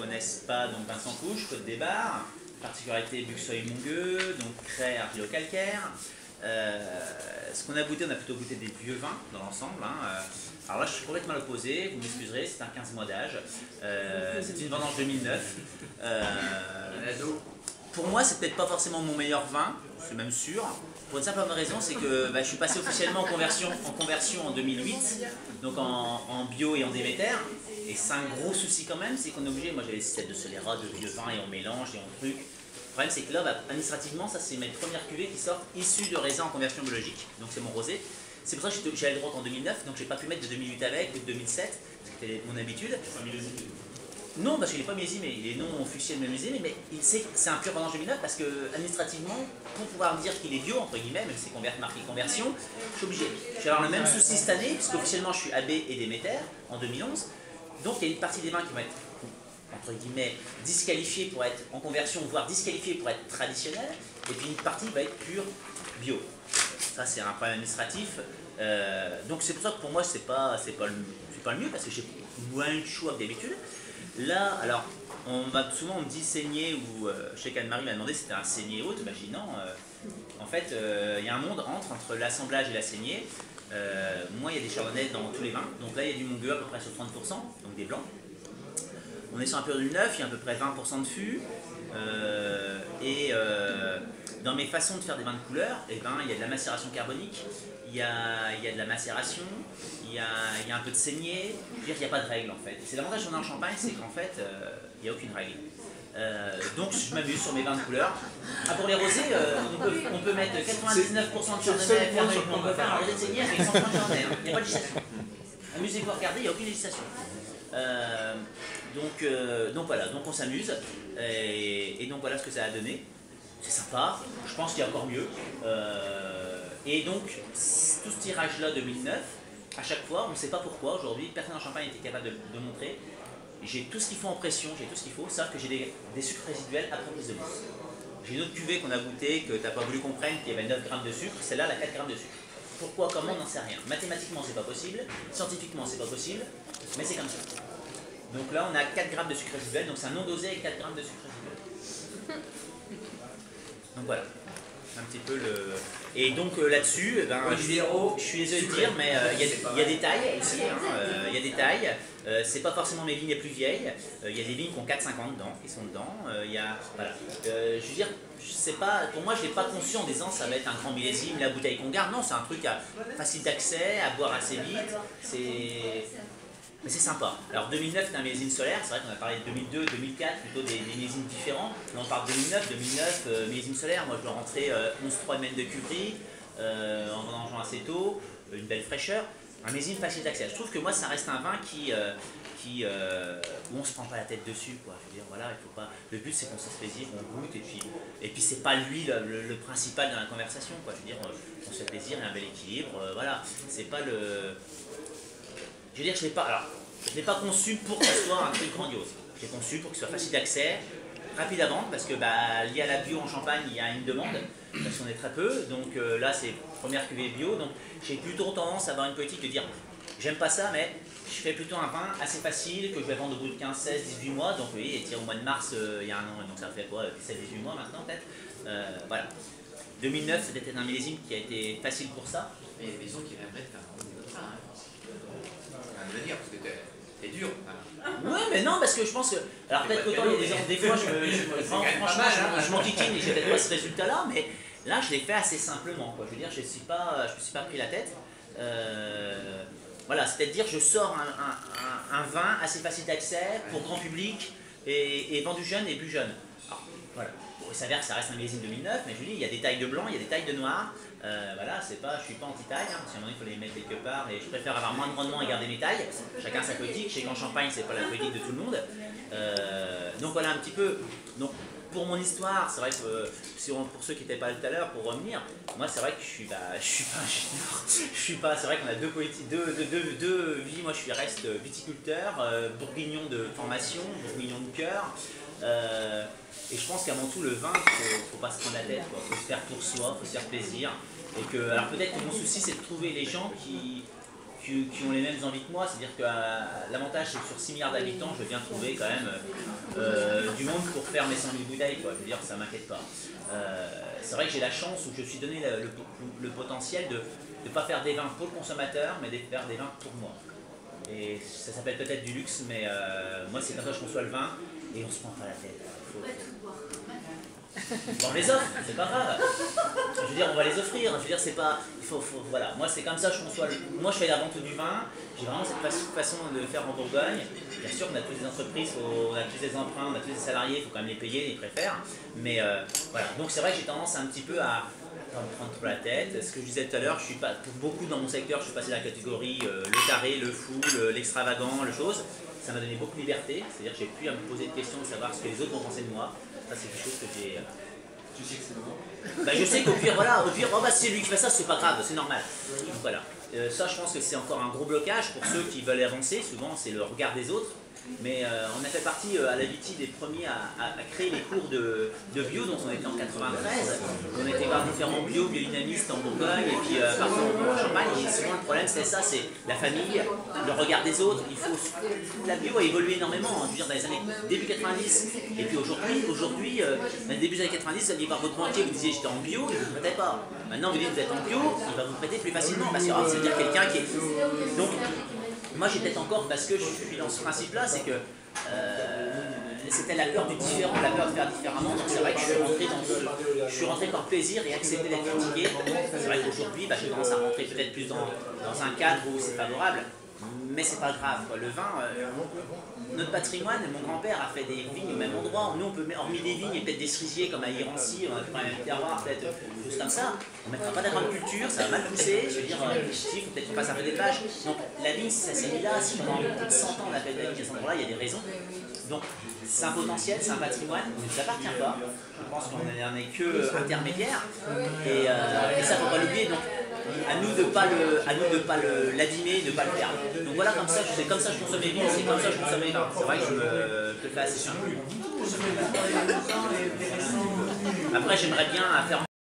connaissent pas, donc Vincent Couche, Côte des Bars, particularité Buxeuil-Mongueux, donc craie argilo-calcaire. Ce qu'on a goûté, on a plutôt goûté des vieux vins dans l'ensemble. Alors là, je suis complètement à l'opposé, vous m'excuserez, c'est un 15 mois d'âge. C'est une vendange 2009. Pour moi, c'est peut-être pas forcément mon meilleur vin, c'est même sûr. Pour une simple raison, c'est que je suis passé officiellement en conversion en 2008, donc en bio et en Déméter. Et c'est un gros souci quand même, c'est qu'on est obligé, moi j'avais des systèmes de Solera, de vieux vin et on mélange et on truc. Le problème c'est que là, administrativement, ça c'est mes premières cuvées qui sortent issues de raisins en conversion biologique. Donc c'est mon rosé. C'est pour ça que j'ai le droit en 2009, donc j'ai pas pu mettre de 2008 avec ou de 2007, c'était mon habitude. Non, parce qu'il n'est pas millésimé, il est non officiel millésimé, mais c'est un pur vendange 2009 parce que administrativement, pour pouvoir me dire qu'il est bio, entre guillemets, même si c'est marqué conversion, je suis obligé. Je vais avoir le même souci cette année, puisque officiellement je suis AB et Déméter en 2011. Donc il y a une partie des vins qui vont être, entre guillemets, disqualifiés pour être en conversion, voire disqualifiés pour être traditionnels, et puis une partie va être pure bio. Ça c'est un problème administratif. Donc c'est pour ça que pour moi c'est pas le mieux, parce que j'ai moins de choix que d'habitude. Là, alors, souvent on me dit saignée, ou chez Anne-Marie m'a demandé si c'était un saignée haute. Bah, je dis non. En fait, il y a un monde entre l'assemblage et la saignée. Moi, il y a des chardonnays dans tous les vins. Donc là, il y a du Mongueux à peu près sur 30%, donc des blancs. On est sur un peu du neuf, il y a à peu près 20% de fût. Dans mes façons de faire des vins de couleur, il y a de la macération carbonique, il y a de la macération, il y a un peu de saignée. Je veux dire, il n'y a pas de règle en fait. C'est l'avantage qu'on a en Champagne, c'est qu'en fait, il n'y a aucune règle. Donc je m'amuse sur mes vins de couleur. Pour les rosés, on peut mettre 99% de chardonnay fermé, on peut faire un rosé de saignée avec 100% de chardonnay. Il n'y a pas de législation. Amusez-vous à regarder, il n'y a aucune législation. Donc voilà, donc on s'amuse. Et donc voilà ce que ça a donné. C'est sympa, je pense qu'il y a encore mieux. Et donc, tout ce tirage-là 2009, à chaque fois, on ne sait pas pourquoi, aujourd'hui, personne en Champagne était capable de montrer. J'ai tout ce qu'il faut en pression, j'ai tout ce qu'il faut, sauf que j'ai des sucres résiduels après prise de mousse. J'ai une autre cuvée qu'on a goûtée, que tu n'as pas voulu comprendre, qui avait 9 grammes de sucre, celle-là, elle a 4 grammes de sucre. Pourquoi, comment, on n'en sait rien. Mathématiquement, c'est pas possible, scientifiquement, c'est pas possible, mais c'est comme ça. Donc là, on a 4 grammes de sucre résiduel, donc c'est un non dosé avec 4 grammes de sucre résiduel. Donc voilà, un petit peu le... Et donc là-dessus, je suis désolé de dire, mais il y a des tailles ici, il y a des tailles. C'est pas forcément mes vignes les plus vieilles, il y a des vignes qui ont 4-5 ans dedans, qui sont dedans. Voilà. Je veux dire, je sais pas, pour moi je n'ai pas conçu en disant ça va être un grand millésime, la bouteille qu'on garde. Non, c'est un truc facile d'accès, à boire assez vite. Mais c'est sympa. Alors 2009 c'est un millésime solaire, c'est vrai qu'on a parlé de 2002, 2004, plutôt des millésimes différents. Là on parle de 2009, millésime solaire, moi je dois rentrer 11,3 mètres de cuverie, en vendangeant assez tôt, une belle fraîcheur. Un millésime facile d'accès. Je trouve que moi ça reste un vin où on se prend pas la tête dessus, quoi. Je veux dire, voilà, il faut pas... Le but c'est qu'on se fasse plaisir, on goûte, et puis c'est pas lui le principal dans la conversation, quoi. Je veux dire, on se fait plaisir, il y a un bel équilibre, voilà. C'est pas le... Je veux dire, je ne l'ai pas conçu pour que ce soit un truc grandiose. Je l'ai conçu pour que ce soit facile d'accès, rapide à vendre, parce que lié à la bio en Champagne, il y a une demande, parce qu'on est très peu. Donc là, c'est première cuvée bio. Donc j'ai plutôt tendance à avoir une politique de dire, j'aime pas ça, mais je fais plutôt un vin assez facile, que je vais vendre au bout de 15, 16, 18 mois. Donc oui, et au mois de mars, il y a un an, donc ça fait quoi, 17, 18 mois maintenant peut-être. Voilà. 2009, c'était un millésime qui a été facile pour ça. Mais les maisons qui viendraient faire un vin, venir parce que t'es dur. Oui, mais non, parce que je pense que. Alors peut-être qu'autant des fois, franchement, je m'enquiquine et j'ai peut-être pas ce résultat-là, mais là, je l'ai fait assez simplement, quoi. Je veux dire, je me suis pas pris la tête. Voilà, c'est-à-dire, je sors un vin assez facile d'accès pour grand public et vendu jeune et bu jeune. Alors, voilà. Bon, il s'avère que ça reste un millésime 2009, mais je vous dis, il y a des tailles de blanc, il y a des tailles de noir. Voilà, je suis pas anti-taille, parce qu'à un moment il faut les mettre quelque part, et je préfère avoir moins de rendement et garder mes tailles. Chacun sa politique, je sais qu'en Champagne c'est pas la politique de tout le monde. Donc voilà un petit peu. Donc pour mon histoire, c'est vrai que pour ceux qui n'étaient pas là tout à l'heure, pour revenir, moi c'est vrai que je suis pas ingénieur. C'est vrai qu'on a deux politiques, deux vies. Moi je reste viticulteur, bourguignon de formation, bourguignon de cœur. Et je pense qu'avant tout, le vin, il ne faut pas se prendre la tête, il faut se faire pour soi, il faut se faire plaisir. Alors peut-être que mon souci, c'est de trouver les gens qui ont les mêmes envies que moi. C'est-à-dire que l'avantage, c'est que sur 6 milliards d'habitants, je veux bien trouver quand même du monde pour faire mes 100 000 bouteilles, quoi. Je veux dire, ça m'inquiète pas. C'est vrai que j'ai la chance où je me suis donné le potentiel de ne pas faire des vins pour le consommateur, mais de faire des vins pour moi. Et ça s'appelle peut-être du luxe, mais moi c'est comme ça que je conçois le vin et on se prend pas la tête. On les offre, c'est pas grave. Je veux dire, on va les offrir. Je veux dire, c'est pas. Voilà. Moi, c'est comme ça que je conçois. Moi, je fais la vente du vin. J'ai vraiment cette façon de faire en Bourgogne. Bien sûr, on a toutes les entreprises, on a tous les emprunts, on a tous les salariés, il faut quand même les payer, les préfère. Mais voilà. Donc, c'est vrai que j'ai tendance un petit peu à pas me prendre trop la tête. Ce que je disais tout à l'heure, je suis pas pour beaucoup dans mon secteur. Je suis passé de la catégorie le taré, le fou, l'extravagant, le chose. Ça m'a donné beaucoup de liberté. C'est-à-dire que j'ai pu me poser des questions, de savoir ce que les autres vont penser de moi. Ça, c'est quelque chose que j'ai. Tu sais que c'est normal. Bah, je sais qu'au pire, voilà, oh, bah, c'est lui qui fait ça, c'est pas grave, c'est normal. Donc voilà. Ça, je pense que c'est encore un gros blocage pour ceux qui veulent avancer. Souvent, c'est le regard des autres. Mais on a fait partie à la Viti des premiers à créer les cours de bio, donc on était en 93. On était par différents biodynamistes en Bourgogne et puis partout en Champagne. Et souvent le problème c'est ça, c'est la famille, le regard des autres. La bio a évolué énormément, hein, je veux dire dans les années début 90. Et puis aujourd'hui, dans les débuts des années 90, vous alliez voir votre banquier, vous disiez j'étais en bio, il ne vous prêtait pas. Maintenant vous dites vous êtes en bio, il va vous prêter plus facilement parce que ça veut dire quelqu'un qui est. Donc, moi j'ai peut-être encore, parce que je suis dans ce principe-là, c'est que c'était la peur du différent, la peur de faire différemment. Donc c'est vrai que je suis rentré par plaisir et accepter d'être critiqué. C'est vrai qu'aujourd'hui, j'ai tendance à rentrer peut-être plus dans un cadre où c'est favorable. Mais c'est pas grave, quoi. Le vin, notre patrimoine, mon grand-père a fait des vignes au même endroit. Nous, on peut, hormis des vignes et peut-être des cerisiers comme à Irancy, on a peut-être un terroir, peut-être des choses comme ça. On ne mettra pas d'agriculture, ça va mal pousser. Je veux dire, il faut peut-être qu'on passe un peu d'élevage. Donc la vigne, ça s'est mis là. Si pendant plus de 100 ans on a fait de la vigne à cet endroit-là, il y a des raisons. Donc c'est un potentiel, c'est un patrimoine, il ne nous appartient pas. Je pense qu'on n'en est que intermédiaire. Et ça, il ne faut pas l'oublier. Donc, à nous de ne pas l'abîmer, de ne pas le perdre. Donc voilà, comme ça, c'est comme ça que je consomme mes vignes, c'est comme ça que je consomme mes vins. C'est vrai que je le fais assez simple. Après, j'aimerais bien faire